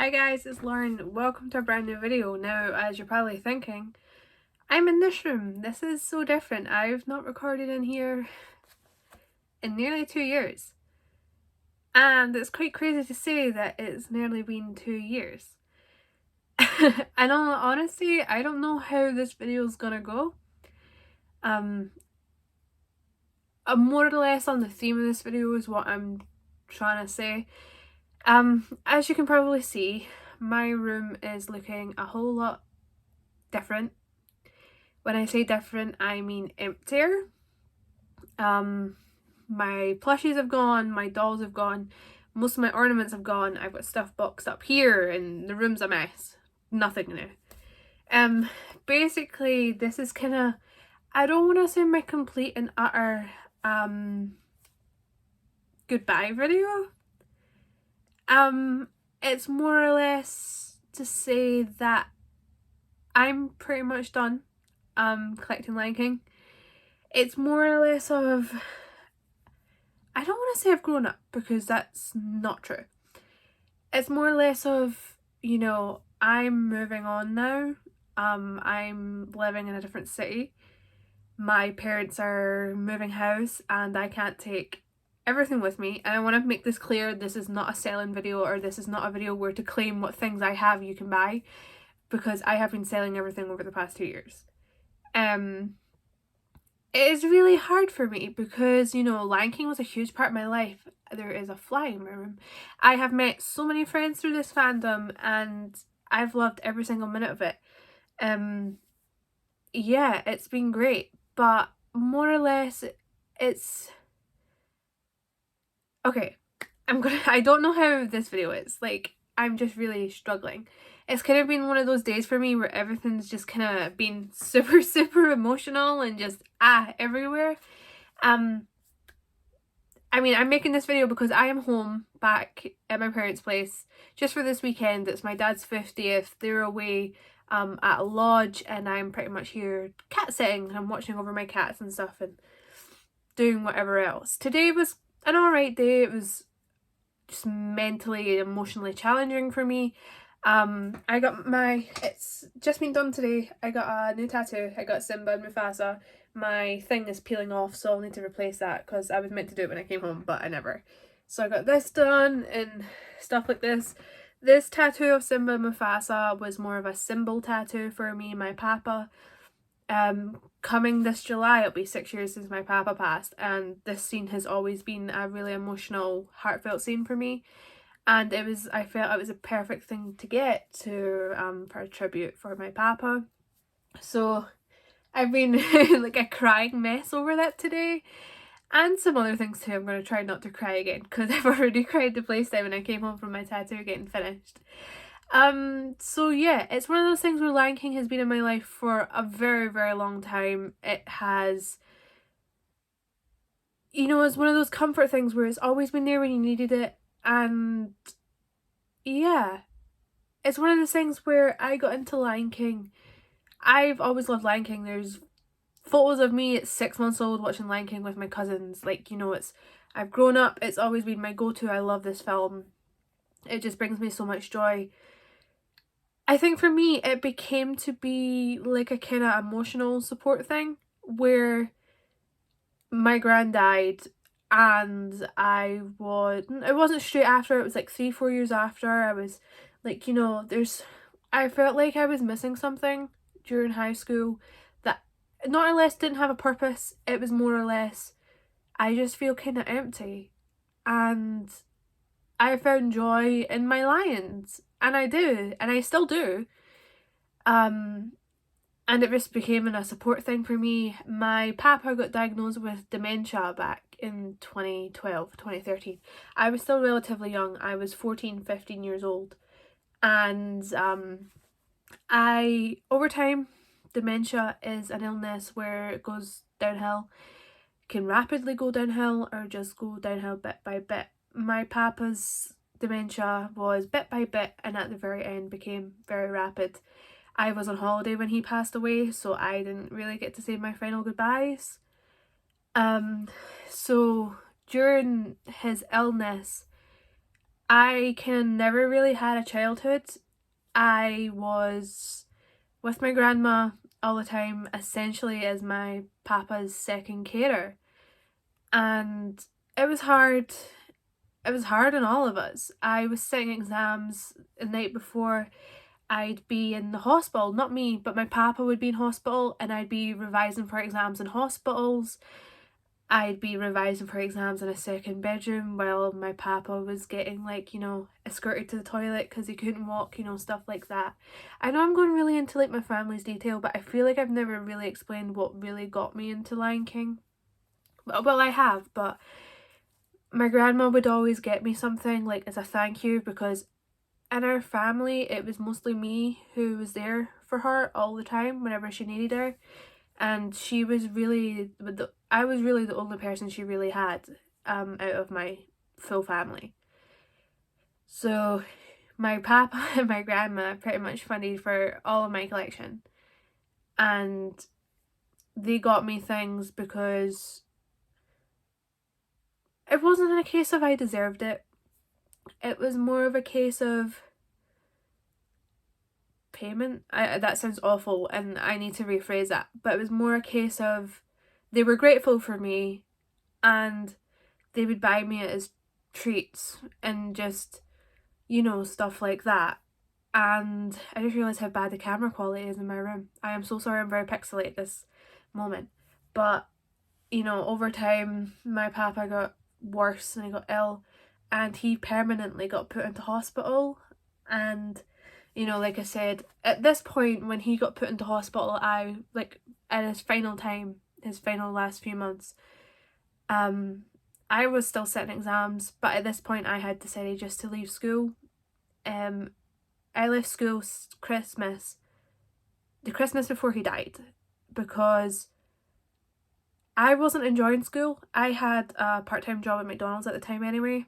Hi guys, it's Lauren. Welcome to a brand new video. Now, as you're probably thinking, I'm in this room. This is so different. I've not recorded in here in nearly 2 years. And it's quite crazy to say that it's nearly been 2 years. And honestly, I don't know how this video is gonna go. I'm more or less on the theme of this video is what I'm trying to say. As you can probably see, my room is looking a whole lot different. When I say different, I mean emptier. My plushies have gone, my dolls have gone, most of my ornaments have gone. I've got stuff boxed up here and the room's a mess. Nothing new. Basically this is kinda, I don't want to say my complete and utter goodbye video. It's more or less to say that I'm pretty much done collecting Lion King. It's more or less of, I don't want to say I've grown up because that's not true. It's more or less of, you know, I'm moving on now. I'm living in a different city. My parents are moving house and I can't take everything with me. And I want to make this clear, this is not a selling video, or this is not a video where to claim what things I have you can buy, because I have been selling everything over the past 2 years. It is really hard for me because, you know, Lion King was a huge part of my life. There is a fly in my room. I have met so many friends through this fandom and I've loved every single minute of it. Yeah, it's been great, but more or less it's okay. I don't know how this video is. Like, I'm just really struggling. It's kind of been one of those days for me where everything's just kind of been super emotional and just everywhere. I mean, I'm making this video because I am home back at my parents' place just for this weekend. It's my dad's 50th. They're away at a lodge and I'm pretty much here cat sitting. I'm watching over my cats and stuff and doing whatever else. Today was an alright day. It was just mentally and emotionally challenging for me. It's just been done today. I got a new tattoo. I got Simba and Mufasa. My thing is peeling off, so I'll need to replace that because I was meant to do it when I came home, but I never. So I got this done and stuff like this. This tattoo of Simba and Mufasa was more of a symbol tattoo for me and my papa. Coming this July, it'll be 6 years since my papa passed, and this scene has always been a really emotional, heartfelt scene for me. And I felt it was a perfect thing to get to for a tribute for my papa. So I've been like a crying mess over that today, and some other things too. I'm going to try not to cry again because I've already cried the playtime when I came home from my tattoo getting finished. So yeah, it's one of those things where Lion King has been in my life for a very long time. It has, you know, it's one of those comfort things where it's always been there when you needed it. And yeah, it's one of those things where I got into Lion King. I've always loved Lion King. There's photos of me at 6 months old watching Lion King with my cousins. Like, you know, I've grown up. It's always been my go-to. I love this film. It just brings me so much joy. I think for me, it became to be like a kind of emotional support thing where my gran died and it wasn't straight after, it was like 3-4 years after. I was like, you know, I felt like I was missing something during high school that not or less didn't have a purpose. It was more or less, I just feel kind of empty, and I found joy in my lions, and I do, and I still do. And it just became a support thing for me. My papa got diagnosed with dementia back in 2012, 2013. I was still relatively young. I was 14, 15 years old. And over time, dementia is an illness where it goes downhill. Can rapidly go downhill or just go downhill bit by bit. My papa's dementia was bit by bit and at the very end became very rapid. I was on holiday when he passed away, so I didn't really get to say my final goodbyes. So during his illness, I can never really had a childhood. I was with my grandma all the time, essentially as my papa's second carer. And it was hard. It was hard on all of us. I was sitting exams the night before. I'd be in the hospital, not me, but my papa would be in hospital, and I'd be revising for exams in hospitals. I'd be revising for exams in a second bedroom while my papa was getting, like, escorted to the toilet because he couldn't walk, stuff like that. I know I'm going really into, like, my family's detail, but I feel like I've never really explained what really got me into Lion King. Well, I have, but my grandma would always get me something, like, as a thank you, because in our family, it was mostly me who was there for her all the time whenever she needed her. And she was really, I was really the only person she really had out of my full family. So my papa and my grandma pretty much funded for all of my collection. And they got me things because it wasn't a case of I deserved it. It was more of a case of payment. That sounds awful and I need to rephrase that, but it was more a case of they were grateful for me and they would buy me it as treats and just, stuff like that. And I just realised how bad the camera quality is in my room. I am so sorry, I'm very pixelated at this moment, but over time my papa got worse and he got ill and he permanently got put into hospital. And like I said, at this point when he got put into hospital, I, like, at his final time, his final last few months, I was still sitting exams, but at this point I had decided just to leave school. I left school the Christmas before he died, because I wasn't enjoying school. I had a part-time job at McDonald's at the time anyway.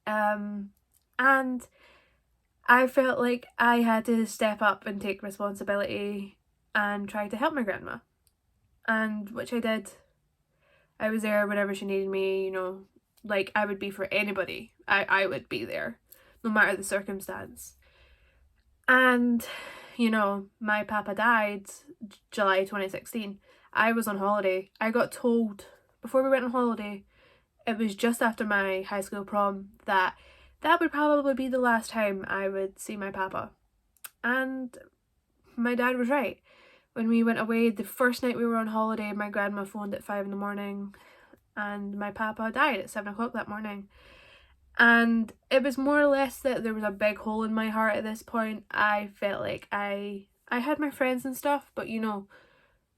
And I felt like I had to step up and take responsibility and try to help my grandma. And which I did. I was there whenever she needed me, like I would be for anybody. I would be there, no matter the circumstance. And, my papa died July 2016. I was on holiday. I got told before we went on holiday, it was just after my high school prom, that would probably be the last time I would see my papa. And my dad was right. When we went away, the first night we were on holiday, my grandma phoned at 5 a.m. and my papa died at 7 o'clock that morning. And it was more or less that there was a big hole in my heart at this point. I felt like I had my friends and stuff, but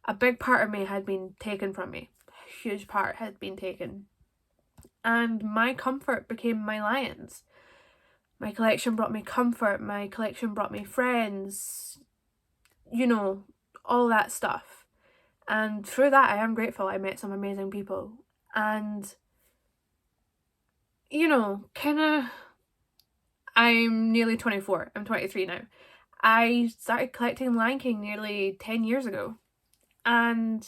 a big part of me had been taken from me. A huge part had been taken. And my comfort became my lions. My collection brought me comfort. My collection brought me friends. All that stuff. And through that, I am grateful. I met some amazing people. And, I'm nearly 24. I'm 23 now. I started collecting Lion King nearly 10 years ago. And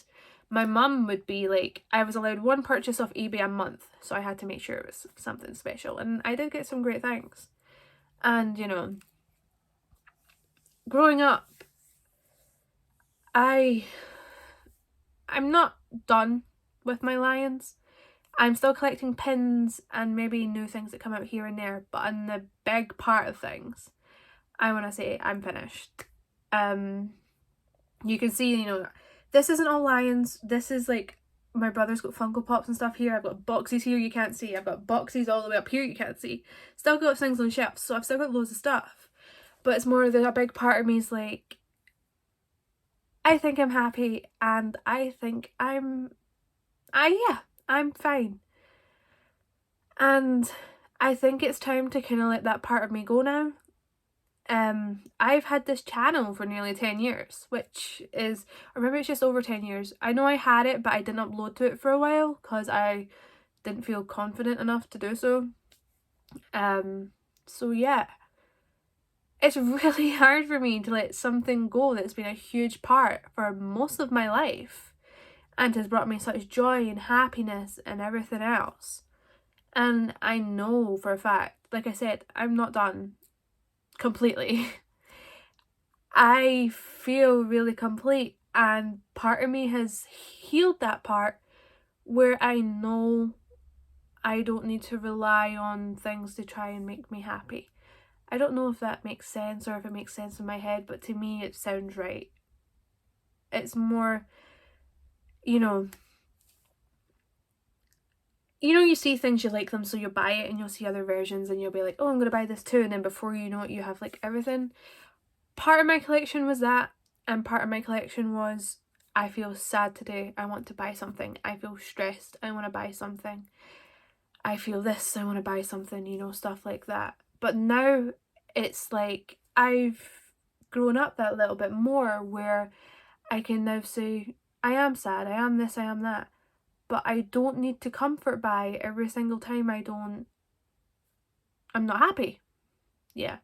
my mum would be like, I was allowed one purchase off eBay a month, so I had to make sure it was something special. And I did get some great things. And, growing up, I'm not done with my lions. I'm still collecting pins and maybe new things that come out here and there, but on the big part of things, I want to say I'm finished. You can see, this isn't all lions. This is like, my brother's got Funko Pops and stuff here. I've got boxes here you can't see. I've got boxes all the way up here you can't see. Still got things on shelves, so I've still got loads of stuff. But it's more that a big part of me is like, I think I'm happy and I think I'm fine. And I think it's time to kind of let that part of me go now. I've had this channel for nearly 10 years, which is, or maybe it's just over 10 years. I know I had it, but I didn't upload to it for a while because I didn't feel confident enough to do so. So yeah, it's really hard for me to let something go that's been a huge part for most of my life and has brought me such joy and happiness and everything else. And I know for a fact like I said, I'm not done completely. I feel really complete, and part of me has healed that part where I know I don't need to rely on things to try and make me happy. I don't know if that makes sense or if it makes sense in my head, but to me it sounds right. It's more, you know, you see things, you like them, so you buy it, and you'll see other versions and you'll be like, oh, I'm gonna buy this too, and then before you know it, you have like everything. Part of my collection was that, and part of my collection was, I feel sad today, I want to buy something. I feel stressed, I want to buy something. I feel this, I want to buy something, stuff like that. But now it's like I've grown up that little bit more where I can now say, I am sad, I am this, I am that. But I don't need to comfort buy every single time I'm not happy. Yeah.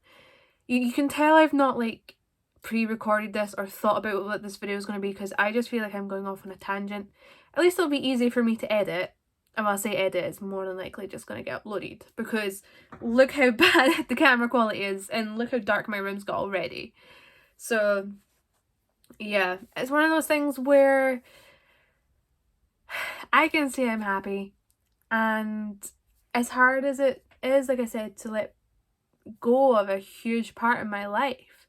You can tell I've not like pre-recorded this or thought about what this video is going to be, because I just feel like I'm going off on a tangent. At least it'll be easy for me to edit. And when I say edit, it's more than likely just going to get uploaded, because look how bad the camera quality is and look how dark my room's got already. So yeah, it's one of those things where I can say I'm happy, and as hard as it is, like I said, to let go of a huge part of my life,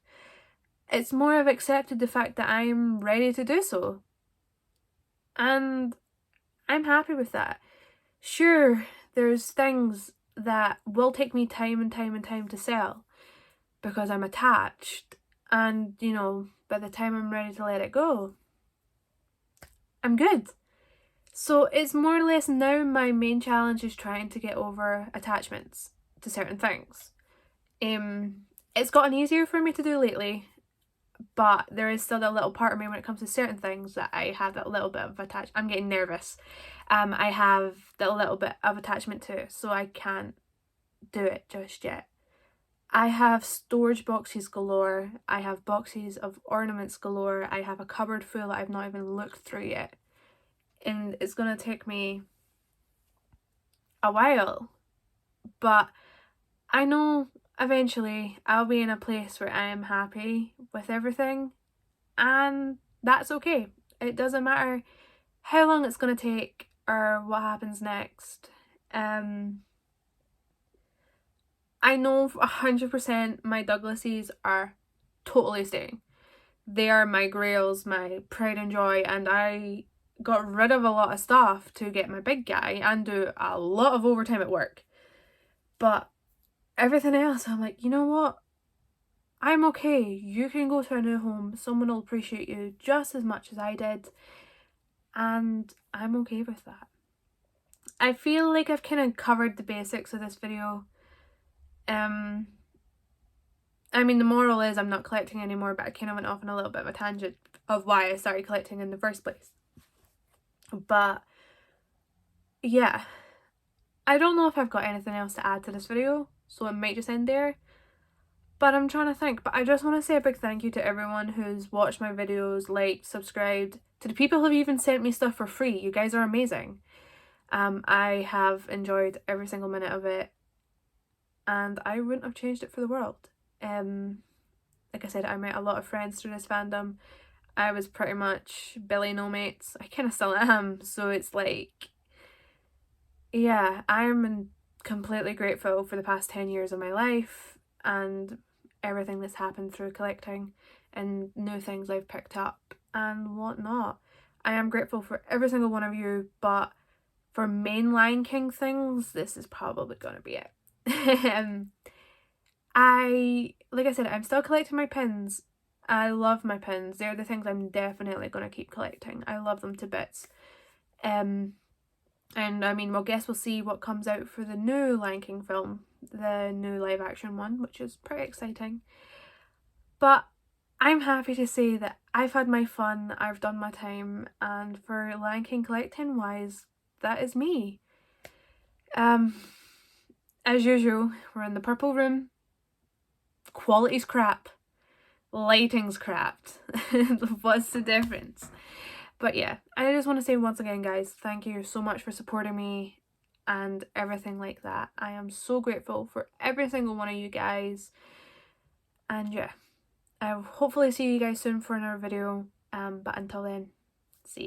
it's more I've accepted the fact that I'm ready to do so. And I'm happy with that. Sure, there's things that will take me time and time and time to sell because I'm attached, and by the time I'm ready to let it go, I'm good. So it's more or less now my main challenge is trying to get over attachments to certain things. It's gotten easier for me to do lately, but there is still that little part of me when it comes to certain things that I have that little bit of I'm getting nervous. I have that little bit of attachment to, so I can't do it just yet. I have storage boxes galore. I have boxes of ornaments galore. I have a cupboard full that I've not even looked through yet. And it's going to take me a while. But I know eventually I'll be in a place where I am happy with everything. And that's okay. It doesn't matter how long it's going to take or what happens next. I know 100% my Douglases are totally staying. They are my grails, my pride and joy, and I got rid of a lot of stuff to get my big guy and do a lot of overtime at work. But everything else, I'm like, you know what? I'm okay. You can go to a new home. Someone will appreciate you just as much as I did. And I'm okay with that. I feel like I've kind of covered the basics of this video. I mean, the moral is I'm not collecting anymore, but I kind of went off on a little bit of a tangent of why I started collecting in the first place. But yeah, I don't know if I've got anything else to add to this video, so it might just end there. But I'm trying to think. But I just want to say a big thank you to everyone who's watched my videos, liked, subscribed, to the people who've even sent me stuff for free. You guys are amazing. I have enjoyed every single minute of it, and I wouldn't have changed it for the world. Like I said, I met a lot of friends through this fandom. I was pretty much Billy no mates. I kind of still am, so it's like, yeah, I'm completely grateful for the past 10 years of my life and everything that's happened through collecting and new things I've picked up and whatnot. I am grateful for every single one of you, but for main Lion King things, this is probably gonna be it. Like I said, I'm still collecting my pins. I love my pins. They're the things I'm definitely going to keep collecting. I love them to bits. And I mean, well, guess we'll see what comes out for the new Lion King film, the new live action one, which is pretty exciting. But I'm happy to say that I've had my fun, I've done my time, and for Lion King collecting wise, that is me. As usual, we're in the purple room. Quality's crap, lighting's crap. What's the difference? But yeah, I just want to say once again, guys, thank you so much for supporting me. and everything like that. I am so grateful for every single one of you guys. And yeah, I'll hopefully see you guys soon for another video. But until then,